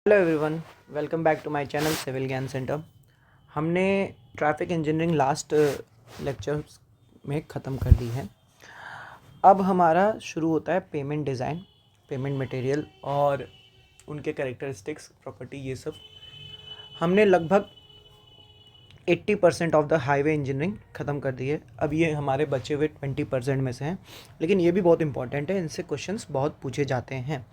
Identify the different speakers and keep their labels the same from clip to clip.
Speaker 1: Hello everyone, welcome back to my channel civil Gyan centre. हमने traffic engineering last lectures में ख़त्म कर दी है। अब हमारा शुरू होता है पेमेंट डिज़ाइन, पेमेंट मटेरियल और उनके कैरेक्टरिस्टिक्स, प्रॉपर्टी, ये सब। हमने लगभग 80% ऑफ द हाईवे इंजीनियरिंग ख़त्म कर दी है। अब ये हमारे बचे हुए 20% में से हैं, लेकिन ये भी बहुत इंपॉर्टेंट है, इनसे क्वेश्चंस बहुत पूछे जाते हैं।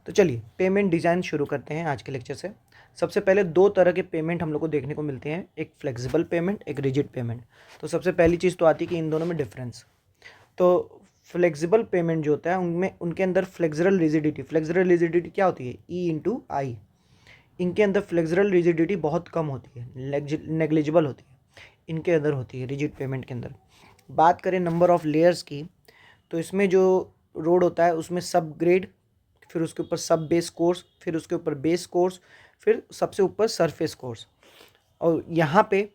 Speaker 1: तो चलिए पेमेंट डिज़ाइन शुरू करते हैं आज के लेक्चर से। सबसे पहले दो तरह के पेमेंट हम लोग को देखने को मिलते हैं, एक फ्लेक्सिबल पेमेंट, एक रिजिड पेमेंट। तो सबसे पहली चीज़ तो आती है कि इन दोनों में डिफरेंस। तो फ्लेक्सिबल पेमेंट जो होता है उनमें उनके अंदर फ्लेक्सरल रिजिडिटी क्या होती है, E/I। इनके अंदर फ्लेक्सरल रिजिडिटी बहुत कम होती है, नेग्लिजिबल होती है, इनके अंदर होती है रिजिड पेमेंट के अंदर। बात करें नंबर ऑफ लेयर्स की, तो इसमें जो रोड होता है उसमें सब ग्रेड, फिर उसके ऊपर सब बेस कोर्स, फिर उसके ऊपर बेस कोर्स, फिर सबसे ऊपर सरफेस कोर्स। और यहाँ पे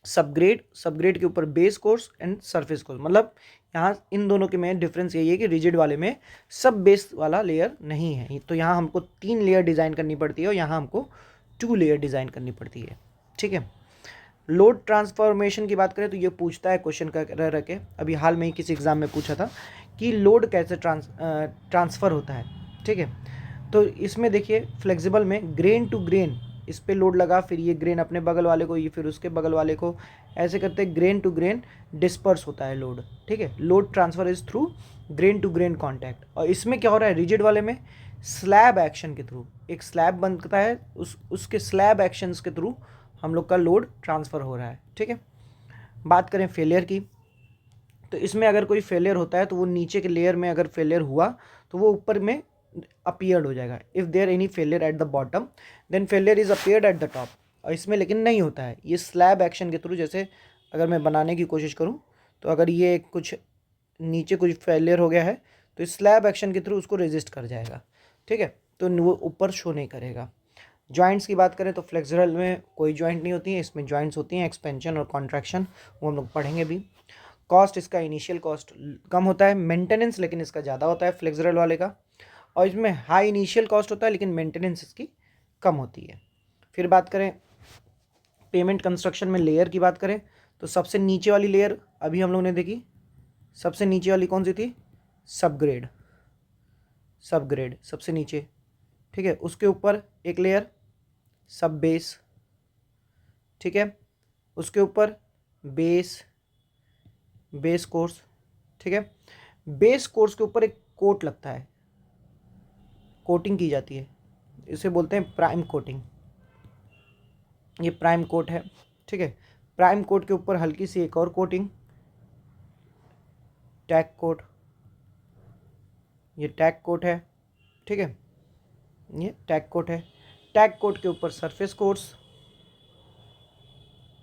Speaker 1: सब ग्रेड के ऊपर base course and surface course. मतलब यहाँ इन दोनों के में डिफरेंस यही है कि रिजिड वाले में सब बेस वाला लेयर नहीं है, तो यहाँ हमको 3 लेयर डिज़ाइन करनी पड़ती है और यहाँ हमको 2 लेयर डिज़ाइन करनी पड़ती है। ठीक है। लोड ट्रांसफॉर्मेशन की बात करें तो ये पूछता है क्वेश्चन का रह के, अभी हाल में ही किसी एग्जाम में पूछा था कि लोड कैसे ट्रांसफ़र होता है। ठीक है। तो इसमें देखिए फ्लेक्सिबल में ग्रेन टू ग्रेन इस पे लोड लगा, फिर ये ग्रेन अपने बगल वाले को, ये फिर उसके बगल वाले को, ऐसे करते ग्रेन टू ग्रेन डिस्पर्स होता है लोड। ठीक है। Load transfer is through grain to grain contact. और इसमें क्या हो रहा है, रिजिड वाले में स्लैब एक्शन के थ्रू एक स्लैब बनता है, उसके स्लैब एक्शंस के थ्रू हम लोग का लोड ट्रांसफ़र हो रहा है। ठीक है। बात करें फेलियर की, तो इसमें अगर कोई फेलियर होता है तो वो नीचे के लेयर में अगर फेलियर हुआ तो वो ऊपर में अपीयर्ड हो जाएगा। If there any failure at the bottom then failure is appeared at the top. और इसमें लेकिन नहीं होता है, ये स्लैब एक्शन के थ्रू, जैसे अगर मैं बनाने की कोशिश करूँ तो अगर ये कुछ नीचे कुछ फेलियर हो गया है तो इस स्लैब एक्शन के थ्रू उसको रेजिस्ट कर जाएगा। ठीक है। तो वो ऊपर शो नहीं करेगा। जॉइंट्स की बात करें तो फ्लेक्सरल में कोई जॉइंट नहीं होती है, इसमें जॉइंट्स होती हैं एक्सपेंशन और कॉन्ट्रैक्शन, वो हम लोग पढ़ेंगे भी। कॉस्ट, इसका इनिशियल कॉस्ट कम होता है, मेंटेनेंस लेकिन इसका ज़्यादा होता है फ्लेक्सरल वाले का। और इसमें हाई इनिशियल कॉस्ट होता है लेकिन मेंटेनेंस इसकी कम होती है। फिर बात करें पेमेंट कंस्ट्रक्शन में लेयर की बात करें तो सबसे नीचे वाली लेयर अभी हम लोग ने देखी, सबसे नीचे वाली कौन सी थी, सब ग्रेड सबसे नीचे। ठीक है। उसके ऊपर एक लेयर सब बेस। ठीक है। उसके ऊपर बेस कोर्स। ठीक है। बेस कोर्स के ऊपर एक कोट लगता है, कोटिंग की जाती है, इसे बोलते हैं प्राइम कोटिंग। ये प्राइम कोट है। ठीक है। प्राइम कोट के ऊपर हल्की सी एक और कोटिंग, टैग कोट, ये टैग कोट है। ठीक है। ये टैग कोट है। टैग कोट के ऊपर surface course,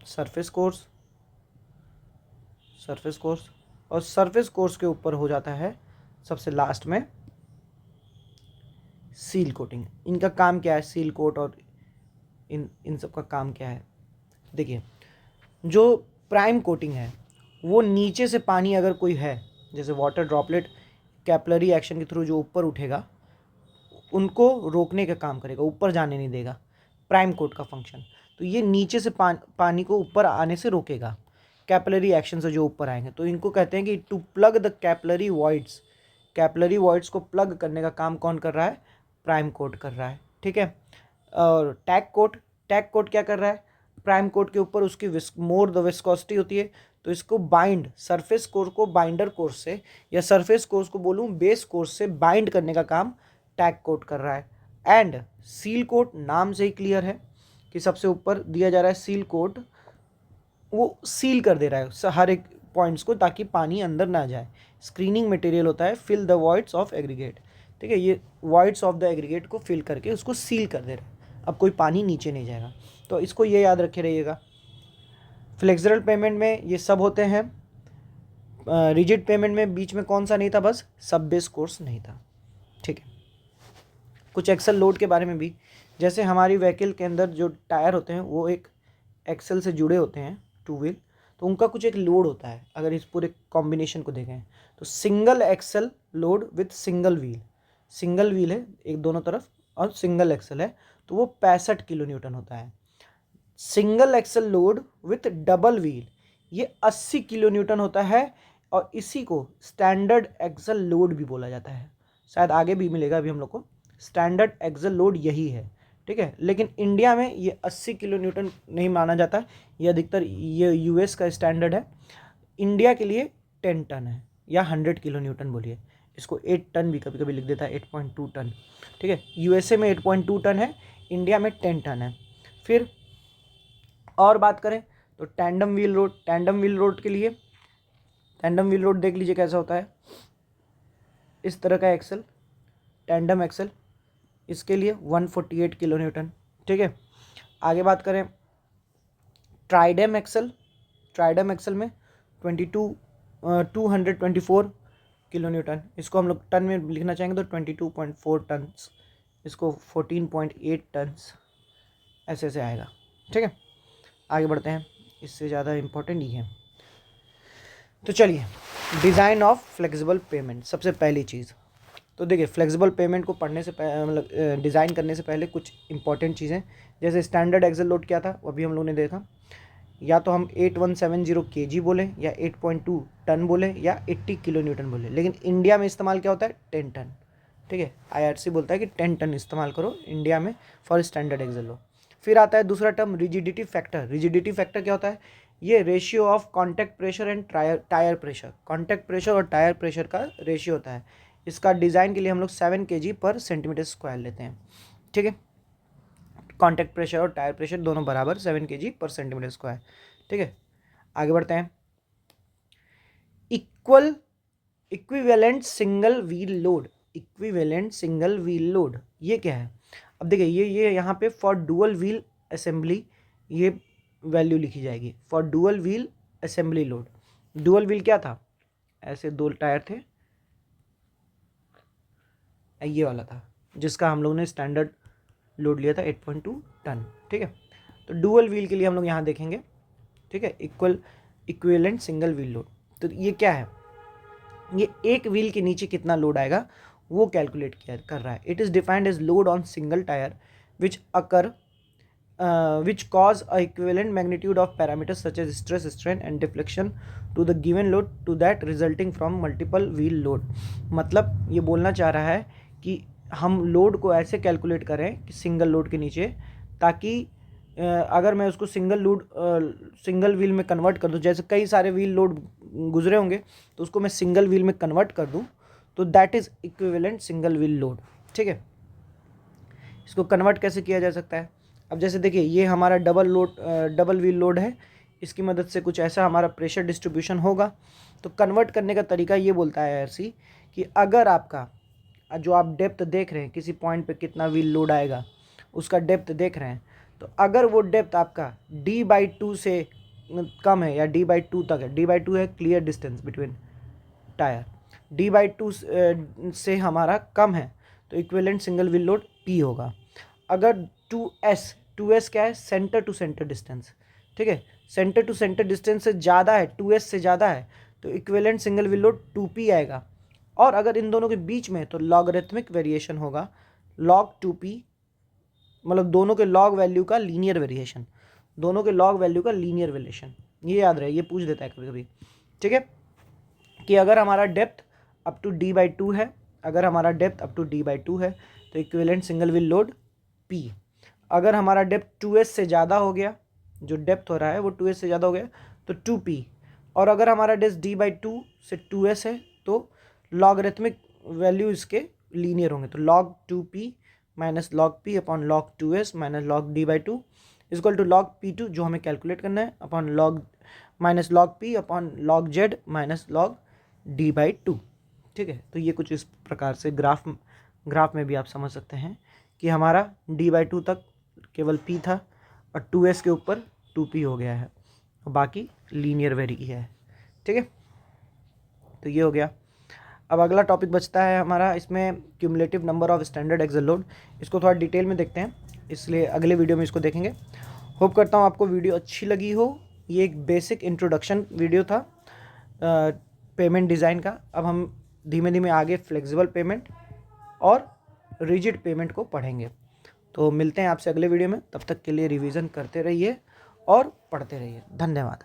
Speaker 1: surface course, surface course, और सरफेस कोर्स के ऊपर हो जाता है सबसे लास्ट में सील कोटिंग। इनका काम क्या है, सील कोट और इन सब का काम क्या है, देखिए। जो प्राइम कोटिंग है वो नीचे से पानी अगर कोई है, जैसे वाटर ड्रॉपलेट कैपिलरी एक्शन के थ्रू जो ऊपर उठेगा उनको रोकने का काम करेगा, ऊपर जाने नहीं देगा, प्राइम कोट का फंक्शन। तो ये नीचे से पानी को ऊपर आने से रोकेगा कैपिलरी एक्शन से जो ऊपर आएंगे। तो इनको कहते हैं कि to plug the capillary voids, capillary voids को प्लग करने का काम कौन कर रहा है, प्राइम कोट कर रहा है। ठीक है। और टैग कोट क्या कर रहा है, प्राइम कोट के ऊपर उसकी मोर द विस्कोसिटी होती है, तो इसको बाइंड, सरफेस कोर को बाइंडर कोर्स से, या सरफेस कोर्स को बोलूँ बेस कोर्स से बाइंड करने का काम टैग कोट कर रहा है। एंड सील कोट नाम से ही क्लियर है कि सबसे ऊपर दिया जा रहा है सील कोट, वो सील कर दे रहा है हर एक पॉइंट्स को ताकि पानी अंदर ना जाए। स्क्रीनिंग मटेरियल होता है, fill the voids of aggregate. ठीक है। ये वॉइड्स ऑफ द एग्रीगेट को फिल करके उसको सील कर दे रहा है, अब कोई पानी नीचे नहीं जाएगा। तो इसको ये याद रखे रहिएगा। फ्लेक्सरल पेमेंट में ये सब होते हैं। रिजिड पेमेंट में बीच में कौन सा नहीं था, बस सब बेस कोर्स नहीं था। ठीक है। कुछ एक्सल लोड के बारे में भी, जैसे हमारी व्हीकल के अंदर जो टायर होते हैं वो एक एक्सल से जुड़े होते हैं, 2 व्हील, तो उनका कुछ एक लोड होता है। अगर इस पूरे कॉम्बिनेशन को देखें तो single axle load with single wheel है एक दोनों तरफ, और सिंगल एक्सल है तो वो 65 किलो न्यूटन होता है। Single axle load with double wheel ये 80 किलो न्यूटन होता है और इसी को स्टैंडर्ड एक्सल लोड भी बोला जाता है। शायद आगे भी मिलेगा अभी हम लोग को। स्टैंडर्ड एक्सल लोड यही है, ठीक है। लेकिन इंडिया में ये 80 किलो न्यूटन नहीं माना जाता, ये अधिकतर ये यूएस का स्टैंडर्ड है। इंडिया के लिए 10 टन है या 100 किलो न्यूटन बोलिए, इसको 8 टन भी कभी कभी लिख देता है, 8.2 टन, ठीक है। यूएसए में 8.2 टन है, इंडिया में 10 टन है। फिर और बात करें तो tandem wheel load, tandem wheel load के लिए टैंडम व्हील लोड देख लीजिए कैसा होता है, इस तरह का एक्सल, टैंडम एक्सल, इसके लिए 148 किलो न्यूटन, ठीक है। आगे बात करें ट्राइडेम एक्सल, ट्राइडेम एक्सल में 224 किलो न्यूटन, इसको हम लोग टन में लिखना चाहेंगे तो 22.4 टन, इसको 14.8 टन, ऐसे ऐसे आएगा, ठीक है। आगे बढ़ते हैं, इससे ज़्यादा इम्पोर्टेंट ही है। तो चलिए, डिज़ाइन ऑफ फ्लेक्सिबल पेमेंट, सबसे पहली चीज़ तो देखिए, फ्लेक्सिबल पेमेंट को पढ़ने से मतलब डिज़ाइन करने से पहले कुछ इंपॉर्टेंट चीज़ें, जैसे स्टैंडर्ड एक्सल लोड क्या था वो अभी हम लोगों ने देखा, या तो हम 8170 kg बोले या 8.2 टन बोले या 80 किलो न्यूटन बोले, लेकिन इंडिया में इस्तेमाल क्या होता है 10 टन, ठीक है। IRC बोलता है कि 10 टन इस्तेमाल करो इंडिया में फॉर स्टैंडर्ड एक्सल लोड। फिर आता है दूसरा term rigidity factor. Rigidity factor क्या होता है, ये ratio of contact pressure and tyre pressure, contact pressure और टायर प्रेशर का रेशियो होता है। इसका डिज़ाइन के लिए हम लोग 7 kg पर सेंटीमीटर स्क्वायर लेते हैं, ठीक है। कॉन्टैक्ट प्रेशर और टायर प्रेशर दोनों बराबर 7 kg पर सेंटीमीटर स्क्वायर, ठीक है। आगे बढ़ते हैं, equivalent single wheel load, equivalent single wheel load ये क्या है। अब देखिए, ये यहाँ पे फॉर डुअल व्हील असेंबली ये वैल्यू लिखी जाएगी, for dual wheel assembly load. Dual wheel क्या था, ऐसे 2 टायर थे, ये वाला था जिसका हम लोगों ने स्टैंडर्ड लोड लिया था 8.2 टन, ठीक है। तो डुअल व्हील के लिए हम लोग यहाँ देखेंगे, ठीक है, इक्विवेलेंट सिंगल व्हील लोड। तो ये क्या है, ये एक व्हील के नीचे कितना लोड आएगा वो कैलकुलेट कर रहा है। It is defined as load on single tyre which occur which cause a equivalent magnitude of parameters such as stress, strain and deflection to the given load to that resulting from multiple wheel load। मतलब ये बोलना चाह रहा है कि हम load को ऐसे कैलकुलेट करें कि सिंगल लोड के नीचे, ताकि अगर मैं उसको सिंगल व्हील में कन्वर्ट कर दूं, जैसे कई सारे व्हील लोड गुजरे होंगे तो उसको मैं सिंगल व्हील में कन्वर्ट कर दूं, तो that is equivalent single wheel load, ठीक है। इसको कन्वर्ट कैसे किया जा सकता है, अब जैसे देखिए, ये हमारा डबल व्हील लोड है, इसकी मदद से कुछ ऐसा हमारा प्रेशर डिस्ट्रीब्यूशन होगा। तो कन्वर्ट करने का तरीका ये बोलता है IRC कि अगर आपका जो आप डेप्थ देख रहे हैं, किसी पॉइंट पे कितना व्हील लोड आएगा उसका डेप्थ देख रहे हैं, तो अगर वो डेप्थ आपका D/2 से कम है या D/2 तक है, D/2 है clear distance between tyre, D/2 से हमारा कम है तो equivalent single wheel load P होगा। अगर 2S क्या है, सेंटर टू सेंटर डिस्टेंस, ठीक है, सेंटर टू सेंटर डिस्टेंस से ज़्यादा है, 2S से ज़्यादा है तो equivalent single wheel load 2P आएगा। और अगर इन दोनों के बीच में तो लॉगरिथमिक वेरिएशन होगा, log 2P, मतलब दोनों के लॉग वैल्यू का लीनियर वेरिएशन, दोनों के लॉग वैल्यू का लीनियर वेरिएशन, ये याद रहे, ये पूछ देता है कभी कभी, ठीक है। कि अगर हमारा डेप्थ अप टू D/2 है, अगर हमारा डेप्थ अप टू D/2 है तो equivalent single wheel load P। अगर हमारा डेप्थ 2S से ज़्यादा हो गया, जो डेप्थ हो रहा है वो 2S से ज़्यादा हो गया तो 2P। और अगर हमारा डेप्थ D/2 से 2S है तो लॉगरिथमिक वैल्यू इसके लीनियर होंगे, तो log 2P minus log P upon log 2S minus log D/2 equal to log P2 जो हमें कैलकुलेट करना है upon log minus log P upon log Z minus log D/2, ठीक है। तो ये कुछ इस प्रकार से ग्राफ में भी आप समझ सकते हैं कि हमारा D/2 तक केवल P था और 2S के ऊपर 2P हो गया है और बाकी लीनियर वेरी है, ठीक है। तो ये हो गया। अब अगला टॉपिक बचता है हमारा, इसमें cumulative number of standard axle load, इसको थोड़ा डिटेल में देखते हैं, इसलिए अगले वीडियो में इसको देखेंगे। होप करता हूँ आपको वीडियो अच्छी लगी हो। ये एक बेसिक इंट्रोडक्शन वीडियो था पेमेंट डिज़ाइन का। अब हम धीमे धीमे आगे फ्लेक्सिबल पेमेंट और रिजिड पेमेंट को पढ़ेंगे। तो मिलते हैं आपसे अगले वीडियो में, तब तक के लिए रिवीजन करते रहिए और पढ़ते रहिए। धन्यवाद।